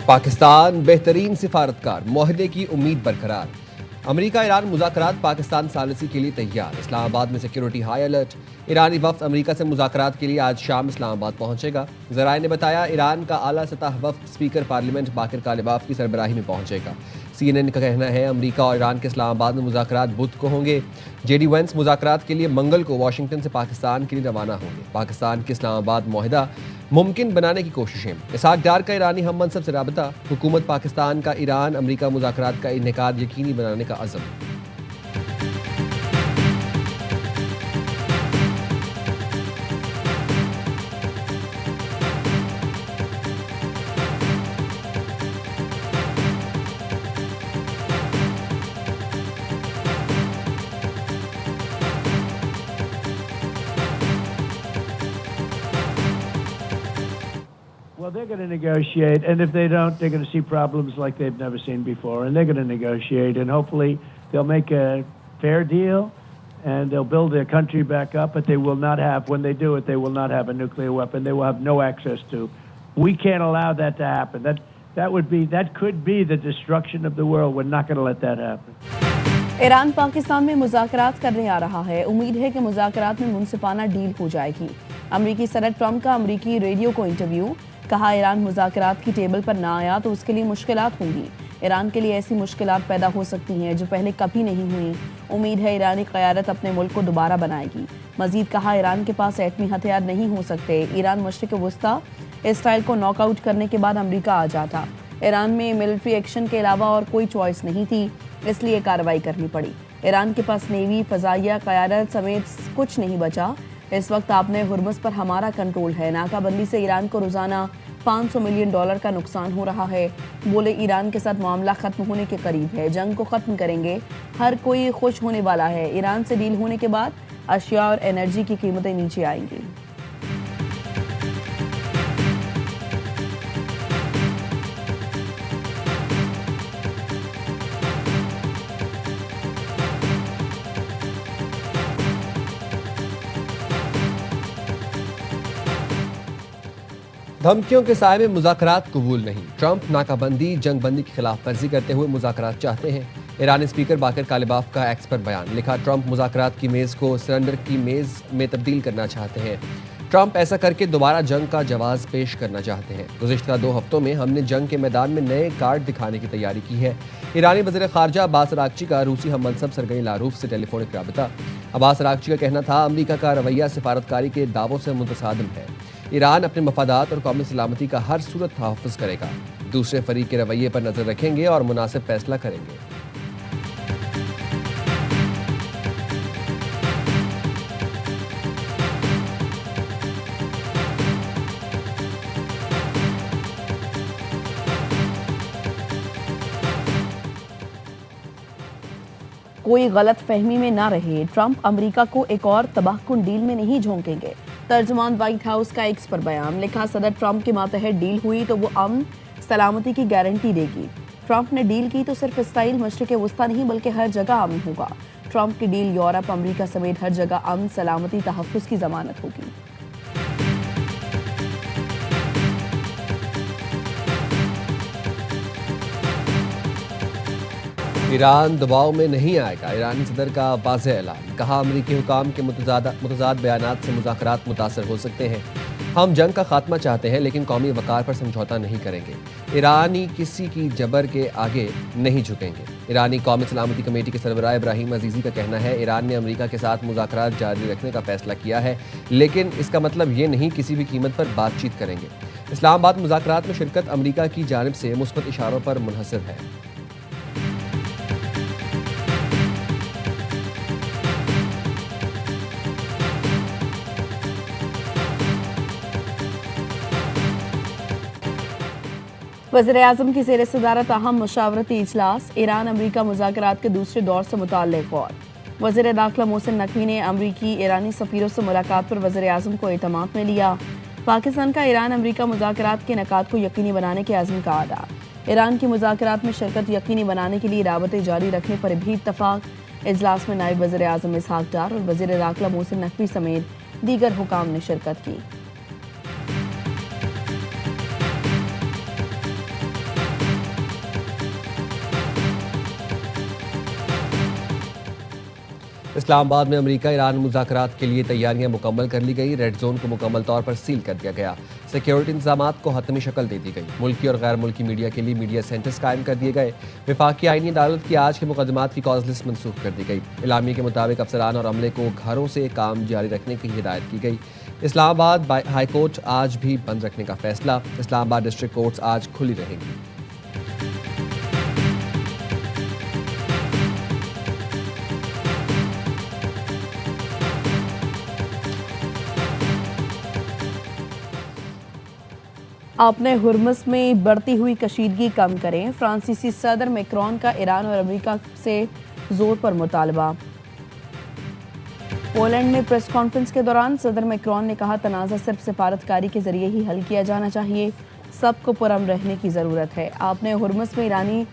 पाकिस्तान बेहतरीन सिफारतकार, मुआहदे की उम्मीद बरकरार। अमेरिका ईरान मुज़ाकरात, पाकिस्तान सालिसी के लिए तैयार। इस्लामाबाद में सिक्योरिटी हाई अलर्ट। ईरानी वफ्द अमेरिका से मुज़ाकरात के लिए आज शाम इस्लामाबाद पहुंचेगा। ज़राए ने बताया ईरान का आला सतह वफ्द स्पीकर पार्लियामेंट बाकिर कालिबाफ की सरबराही में पहुंचेगा। CNN का कहना है अमेरिका और ईरान के इस्लामाबाद में मुज़ाकरात बुध को होंगे। JD Vance मुज़ाकरात के लिए मंगल को वाशिंगटन से पाकिस्तान के लिए रवाना होंगे। पाकिस्तान के इस्लामाबाद मुआहदा मुमकिन बनाने की कोशिशें। इसहाक डार का ईरानी हम मनसब से राबता। हुकूमत पाकिस्तान का ईरान अमेरिका मुज़ाकरात का इनेकाद यकीनी बनाने का अज़म। Well, they're going to negotiate, and if they don't, they're going to see problems like they've never seen before, and they're going to negotiate, and hopefully they'll make a fair deal, and they'll build their country back up, but they will not have, when they do it, they will not have a nuclear weapon. They will have no access to. We can't allow that to happen. That could be the destruction of the world. We're not going to let that happen. Iran Pakistan में मुज़ाकरात करने आ रहा है। उम्मीद है कि मुज़ाकरात में मुनसिफाना deal हो जाएगी। अमरीकी सदर ट्रंप का अमरीकी रेडियो को इंटरव्यू। कहा ईरान मुज़ाकरात की टेबल पर ना आया तो उसके लिए मुश्किलात होंगी। ईरान के लिए ऐसी मुश्किलात पैदा हो सकती हैं जो पहले कभी नहीं हुई। उम्मीद है ईरानी क़यादत अपने मुल्क को दोबारा बनाएगी। मजीद कहा ईरान के पास एटमी हथियार नहीं हो सकते। ईरान मशरिक़ वस्ता इसराइल को नॉकआउट करने के बाद अमरीका आ जाता। ईरान में मिलिट्री एक्शन के अलावा और कोई चॉइस नहीं थी, इसलिए कार्रवाई करनी पड़ी। ईरान के पास नेवी, फ़ज़ाइया, क़यादत समेत कुछ नहीं बचा। इस वक्त आपने हुर्मुज़ पर हमारा कंट्रोल है। नाकाबंदी से ईरान को रोज़ाना $500 मिलियन का नुकसान हो रहा है। बोले ईरान के साथ मामला ख़त्म होने के करीब है। जंग को ख़त्म करेंगे, हर कोई खुश होने वाला है। ईरान से डील होने के बाद अशिया और एनर्जी की कीमतें नीचे आएंगी। धमकियों के साए में मुज़ाकरात कबूल नहीं। ट्रंप नाकाबंदी, जंगबंदी की खिलाफ वर्जी करते हुए मुज़ाकरात चाहते हैं। ईरानी स्पीकर बाकिर कालिबाफ का एक्स पर बयान। लिखा ट्रंप मुज़ाकरात की मेज़ को सरेंडर की मेज़ में तब्दील करना चाहते हैं। ट्रंप ऐसा करके दोबारा जंग का जवाब पेश करना चाहते हैं। गुज़िश्ता 2 हफ्तों में हमने जंग के मैदान में नए कार्ड दिखाने की तैयारी की है। ईरानी वज़ीर ख़ारजा अब्बास अराग़ची का रूसी हम मनसब सरगई लारूफ से टेलीफोनिक राबता। अब्बास अराग़ची का कहना था अमरीका का रवैया सिफारतकारी के दावों से मुतसादिम है। ईरान अपने मफादात और कौमी सलामती का हर सूरत तहफ़्फ़ुज़ करेगा। दूसरे फरीक के रवैये पर नज़र रखेंगे और मुनासिब फैसला करेंगे। कोई गलत फहमी में ना रहे, ट्रंप अमेरिका को एक और तबाहकुन डील में नहीं झोंकेंगे। तर्जुमान व्हाइट हाउस का एक्स पर बयान। लिखा सदर ट्रंप के मातहत डील हुई तो वो अमन सलामती की गारंटी देगी। ट्रंप ने डील की तो सिर्फ इसराइल मशरिक़ वस्ता नहीं बल्कि हर जगह अमन होगा। ट्रंप की डील यूरोप, अमरीका समेत हर जगह अमन, सलामती, तहफ़्फ़ुज़ की ज़मानत होगी। ईरान दबाव में नहीं आएगा। ईरानी सदर का वाज़ेह ऐलान। कहा अमरीकी हुकाम के मुतज़ाद बयानात से मुज़ाकरात मुतासर हो सकते हैं। हम जंग का खात्मा चाहते हैं लेकिन कौमी वक़ार पर समझौता नहीं करेंगे। ईरानी किसी की जबर के आगे नहीं झुकेंगे। ईरानी कौमी सलामती कमेटी के सरबराह इब्राहिम अजीज़ी का कहना है ईरान ने अमरीका के साथ मुज़ाकरात जारी रखने का फैसला किया है, लेकिन इसका मतलब ये नहीं किसी भी कीमत पर बातचीत करेंगे। इस्लामाबाद मुज़ाकरात में शिरकत अमरीका की जानिब से मुस्बत इशारों पर मुनहसर है। वज़ीर-ए-आज़म की ज़ेर सदारत अहम मशावरती इजलास। ईरान अमरीका मुज़ाकरात के दूसरे दौर से मुताल्लिक़ गौर। वज़ीर दाखिला मोहसिन नकवी ने अमरीकी ईरानी सफ़ीरों से मुलाकात पर वज़ीर-ए-आज़म को एतमाद में लिया। पाकिस्तान का ईरान अमरीका मुज़ाकरात के इनेकाद को यकीनी बनाने के अज़्म का अदा। ईरान की मुज़ाकरात में शिरकत यकीनी बनाने के लिए राबते जारी रखने पर भी इत्तफ़ाक़। इजलास में नायब वज़ीर-ए-आज़म इसहाक डार और वज़ीर दाखिला मोहसिन नकवी समेत दीगर हुकाम ने शिरकत की। इस्लामाबाद में अमेरिका ईरान मुज़ाकरात के लिए तैयारियां मुकम्मल कर ली गई। रेड जोन को मुकम्मल तौर पर सील कर दिया गया। सिक्योरिटी इंतजाम को हतमी शक्ल दे दी गई। मुल्की और गैर मुल्की मीडिया के लिए मीडिया सेंटर्स कायम कर दिए गए। वफाकी आईनी अदालत की आज के मुकदमात की कॉज लिस्ट मनसूख कर दी गई। इलामी के मुताबिक अफसरान और अमले को घरों से काम जारी रखने की हिदायत की गई। इस्लामाबाद हाई कोर्ट आज भी बंद रखने का फैसला। इस्लामाबाद डिस्ट्रिक्ट कोर्ट्स आज खुली रहेंगी। अपने हुर्मुज़ में बढ़ती हुई कशीदगी कम करें। फ्रांसीसी सदर मैक्रोन का ईरान और अमेरिका से जोर पर मुतालबा। पोलैंड में प्रेस कॉन्फ्रेंस के दौरान सदर मैक्रोन ने कहा, तनाज़ा सिर्फ सिफारतकारी के जरिए ही हल किया जाना चाहिए। सबको पुरअमन रहने की ज़रूरत है। आपने हुर्मुज़ में ईरानी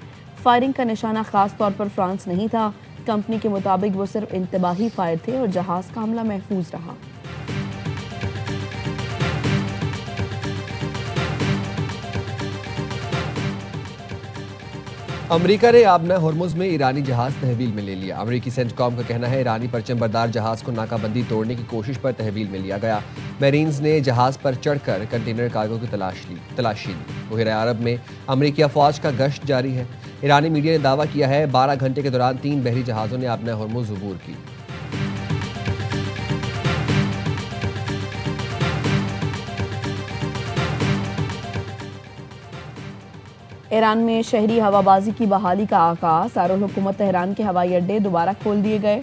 फायरिंग का निशाना खास तौर पर फ्रांस नहीं था। कंपनी के मुताबिक वो सिर्फ इंतबाही फायर थे और जहाज़ का हमला महफूज रहा। अमेरिका ने आबना हुर्मुज़ में ईरानी जहाज तहवील में ले लिया। अमेरिकी सेंटकॉम का कहना है ईरानी परचम बरदार जहाज को नाकाबंदी तोड़ने की कोशिश पर तहवील में लिया गया। मेरीन्स ने जहाज पर चढ़कर कंटेनर कार्गो की तलाशी ली। बहरा अरब में अमेरिकी अफवाज का गश्त जारी है। ईरानी मीडिया ने दावा किया है 12 घंटे के दौरान 3 बहरी जहाज़ों ने आबना हुर्मुज़ अबूर की। ईरान में शहरी हवाबाजी की बहाली का आगाज। दारुल-हुकूमत तेहरान के हवाई अड्डे दोबारा खोल दिए गए।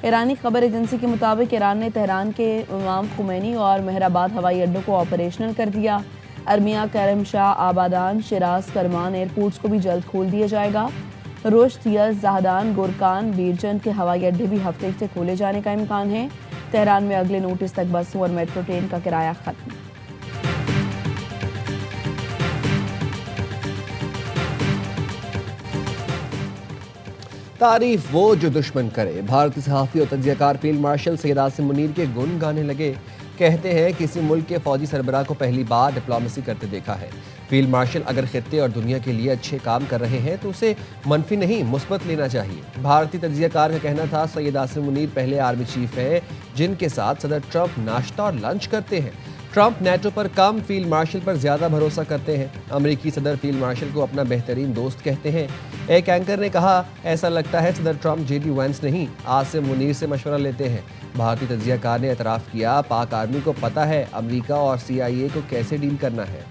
ईरानी खबर एजेंसी के मुताबिक ईरान ने तेहरान के इमाम खुमैनी और मेहराबाद हवाई अड्डों को ऑपरेशनल कर दिया। अरमिया, करमशाह, आबादान, शिराज, करमान एयरपोर्ट्स को भी जल्द खोल दिया जाएगा। रुश्त, यज़, ज़हदान, गुरकान, बीरचंद के हवाई अड्डे भी हफ्ते से खोले जाने का इम्कान है। तेहरान में अगले नोटिस तक बसों और मेट्रो ट्रेन का किराया खत्म। तारीफ वो जो दुश्मन करे। भारतीय सहाफ़ी और तज्ज़ियाकार फील्ड मार्शल सैयद आसिम मुनीर के गुण गाने लगे। कहते हैं किसी मुल्क के फौजी सरबराह को पहली बार डिप्लोमेसी करते देखा है। फील्ड मार्शल अगर खित्ते और दुनिया के लिए अच्छे काम कर रहे हैं तो उसे मनफी नहीं मुस्बत लेना चाहिए। भारतीय तज्ज़ियाकार का कहना था सैयद आसिम मुनीर पहले आर्मी चीफ हैं जिनके साथ सदर ट्रंप नाश्ता और लंच करते हैं। ट्रंप नेटो पर कम, फील्ड मार्शल पर ज़्यादा भरोसा करते हैं। अमेरिकी सदर फील्ड मार्शल को अपना बेहतरीन दोस्त कहते हैं। एक एंकर ने कहा, ऐसा लगता है सदर ट्रंप जेडी वैंस नहीं आसिम मुनीर से मशवरा लेते हैं। भारतीय तज्ज़ियाकार ने एतराफ़ किया, पाक आर्मी को पता है अमेरिका और CIA को कैसे डील करना है।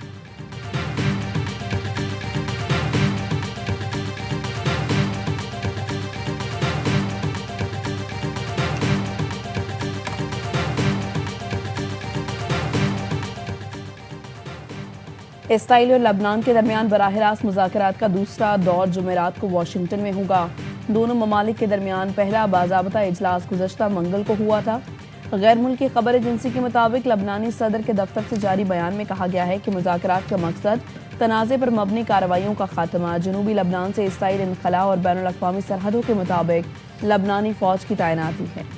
इसराइल और लबनान के दरमियान बराह रास्त मुज़ाकरात का दूसरा दौर जुमेरात को वाशिंगटन में होगा। दोनों ममालिक के दरमियान पहला बाज़ाबता इजलास गुज़श्ता मंगल को हुआ था। गैर मुल्की खबर एजेंसी के मुताबिक लबनानी सदर के दफ्तर से जारी बयान में कहा गया है कि मुज़ाकरात का मकसद तनाज़े पर मबनी कार्रवाइयों का खात्मा, जनूबी लबनान से इसराइल इनखला और बैनुल अक़वामी सरहदों के मुताबिक लबनानी फ़ौज की तैनाती है।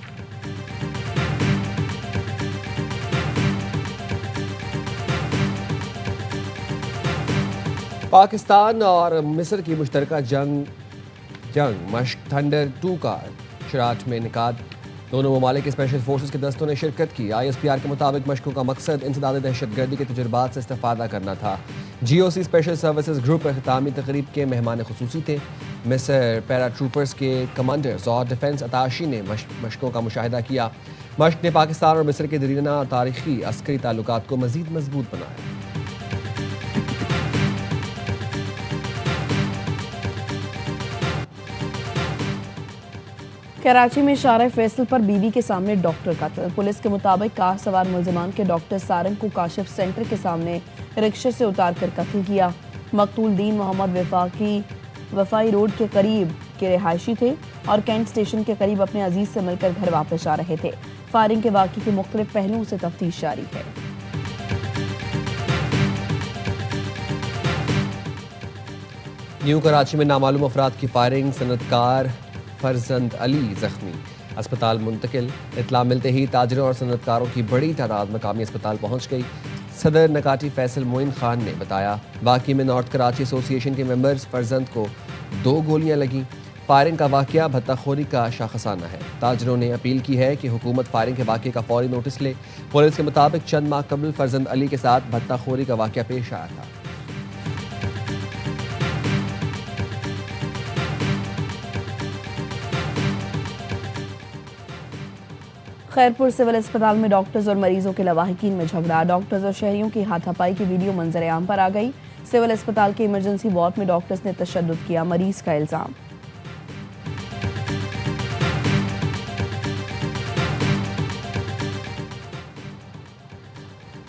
पाकिस्तान और मिस्र की मुश्तरका जंग मश्क थंडर 2 का शराट में निकाद। दोनों ममालिक के स्पेशल फोर्सेस के दस्तों ने शिरकत की। ISPR के मुताबिक मशकों का मकसद इंसदाद दहशतगर्दी के तजुर्बात से इस्तेफादा करना था। GOC स्पेशल सर्विसेज ग्रुप अख्तामी तकरीब के मेहमान खुसूसी थे। मिस्र पैरा ट्रूपर्स के कमांडर्स और डिफेंस अताशी ने मशकों का मुशाहिदा किया। मश्क ने पाकिस्तान और मिस्र के दरीना तारीखी अस्करी ताल्लुकात को मजीद मजबूत बनाया। कराची में शारा फैसल पर बीवी के सामने डॉक्टर कत्ल। पुलिस के मुताबिक कार सवार मुलजिमान के डॉक्टर सारंग को काशिफ सेंटर के सामने रिक्शे से उतार कर कत्ल किया। मकतूल दीन मोहम्मद वफाई रोड के करीब के रिहायशी थे और कैंट स्टेशन के करीब अपने अजीज से मिलकर घर वापस जा रहे थे। फायरिंग के वाक़े के मुख्तलिफ पहलुओं से तफ्तीश जारी है। न्यू कराची में नामालूम अफराद की फायरिंग, सनतकार फरजंद अली जख्मी, अस्पताल मुंतकिल। इतला मिलते ही ताजरों और सनतकारों की बड़ी तादाद मकामी अस्पताल पहुंच गई। सदर नकाटी फैसल मोइन खान ने बताया, बाकी में नॉर्थ कराची एसोसिएशन के मेंबर्स फरजंद को 2 गोलियां लगीं। फायरिंग का वाकया भत्ताखोरी का शाखसाना है। ताजरों ने अपील की है कि हुकूमत फायरिंग के वाकये का फौरी नोटिस ले। पुलिस के मुताबिक चंद माह कबल फरजंद अली के साथ भत्ताखोरी का वाकया पेश आया था। खैरपुर सिविल अस्पताल में डॉक्टर्स और मरीजों के लवाहिकीन में झगड़ा। डॉक्टर्स और शहरियों की हाथापाई की वीडियो मंजर-ए-आम पर आ गई। सिविल अस्पताल के इमरजेंसी वार्ड में डॉक्टर्स ने तशद्दुद किया, मरीज का इल्जाम।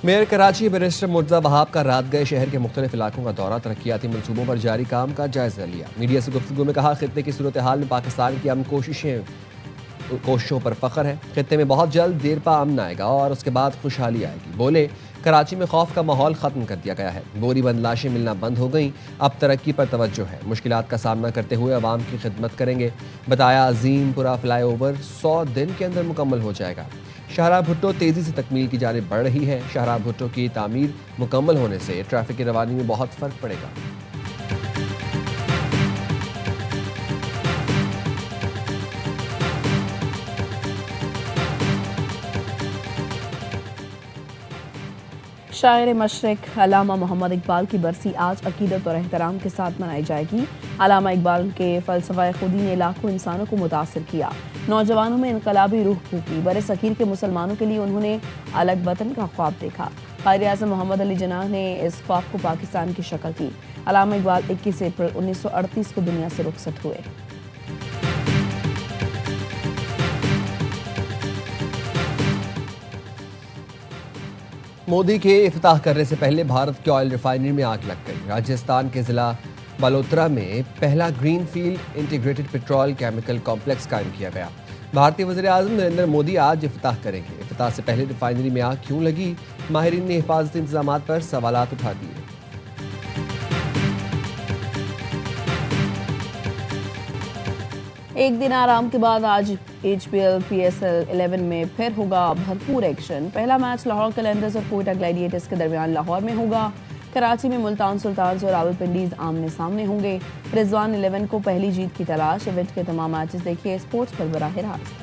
मेयर कराची बैरिस्टर मुर्तज़ा वहाब का रात गए शहर के मुख्तलिफ इलाकों का दौरा, तरक्याती मनसूबों पर जारी काम का जायजा लिया। मीडिया से गुफ्तगू में कहा, खित्ते की सूरत हाल में पाकिस्तान की अमन कोशिशों पर फख्र है। खित्ते में बहुत जल्द देर पा अमन आएगा और उसके बाद खुशहाली आएगी। बोले, कराची में खौफ का माहौल ख़त्म कर दिया गया है। बोरी बंद लाशें मिलना बंद हो गईं। अब तरक्की पर तवज्जो है। मुश्किलात का सामना करते हुए अवाम की खिदमत करेंगे। बताया, अजीमपुरा फ्लाईओवर 100 दिन के अंदर मुकम्मल हो जाएगा। शाहराह भुट्टो तेज़ी से तकमील की जानिब बढ़ रही है। शाहराह भुट्टो की तामीर मुकम्मल होने से ट्रैफिक की रवानी में बहुत फ़र्क पड़ेगा। शायर मशरिक अल्लामा मोहम्मद इकबाल की बरसी आज अकीदत और एहतराम के साथ मनाई जाएगी। अल्लामा इकबाल के फ़लसफ़ा खुदी ने लाखों इंसानों को मुतासिर किया। नौजवानों में इनकलाबी रूह फूकी। बरसगीर के मुसलमानों के लिए उन्होंने अलग वतन का ख्वाब देखा। कायद-ए-आज़म मोहम्मद अली जिन्नाह ने इस ख्वाब को पाकिस्तान की शक्ल दी। अल्लामा इकबाल 21 अप्रैल 1938 को दुनिया से रुखसत हुए। मोदी के इफ्ताह करने से पहले भारत की ऑयल रिफाइनरी में आग लग गई। राजस्थान के जिला बालोतरा में पहला green field integrated petrol chemical complex कायम किया गया। भारतीय वज़ीर आज़म नरेंद्र मोदी आज इफ्ताह करेंगे। इफ्ताह से पहले रिफाइनरी में आग क्यों लगी, माहिरीन ने हिफाजती इंतजाम पर सवालात उठा दिए। एक दिन आराम के बाद आज HPL PSL 11 में फिर होगा भरपूर एक्शन। पहला मैच लाहौर कलंदर्स और कोयटा ग्लैडिएटर्स के दरमियान लाहौर में होगा। कराची में मुल्तान सुल्तान्स और रावलपिंडीज आमने सामने होंगे। रिजवान 11 को पहली जीत की तलाश। इवेंट के तमाम मैचेस देखिए स्पोर्ट्स पर बराह रास्त।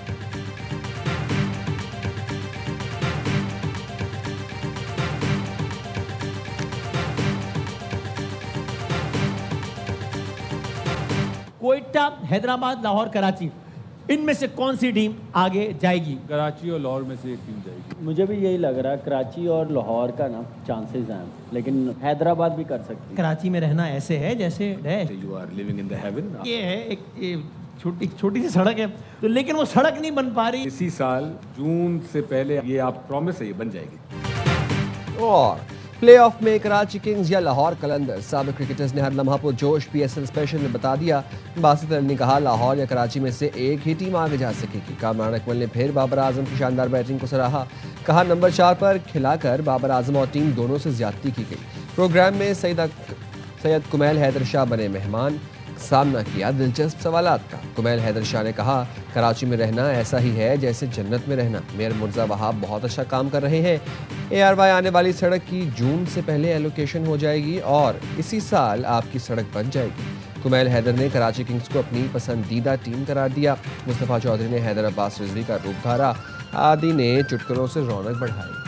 कोयटा, हैदराबाद, लाहौर, कराची, इनमें से कौन सी टीम आगे जाएगी? कराची और लाहौर में से एक टीम जाएगी। मुझे भी यही लग रहा है, कराची और लाहौर का ना चांसेस हैं, लेकिन हैदराबाद भी कर सकती है। कराची में रहना ऐसे है जैसे है, you are living in the heaven. ये है एक छोटी सी सड़क है, तो लेकिन वो सड़क नहीं बन पा रही। इसी साल जून से पहले ये आप प्रॉमिस है, ये बन जाएगी। और प्लेऑफ में कराची किंग्स या लाहौर कलंदर्स, साबिक क्रिकेटर्स ने हर लम्हा पुरजोश PSL स्पेशल में बता दिया। बासित अली ने कहा, लाहौर या कराची में से एक ही टीम आगे जा सकेगी। कामरान अकमल ने फिर बाबर आजम की शानदार बैटिंग को सराहा। कहा, नंबर 4 पर खिलाकर बाबर आजम और टीम दोनों से ज्यादती की गई। प्रोग्राम में सैयद कुमैल हैदर शाह बने मेहमान। सामना किया दिलचस्प सवालात का। कुमैल हैदर शाह ने कहा, कराची में रहना ऐसा ही है जैसे जन्नत में रहना। मेयर मुर्तज़ा वहाब बहुत अच्छा काम कर रहे हैं। ARY आने वाली सड़क की जून से पहले एलोकेशन हो जाएगी और इसी साल आपकी सड़क बन जाएगी। कुमैल हैदर ने कराची किंग्स को अपनी पसंदीदा टीम करार दिया। मुस्तफ़ा चौधरी ने हैदर अब्बास रिजवी का रूप धारा। आदि ने चुटकुलों से रौनक बढ़ाई।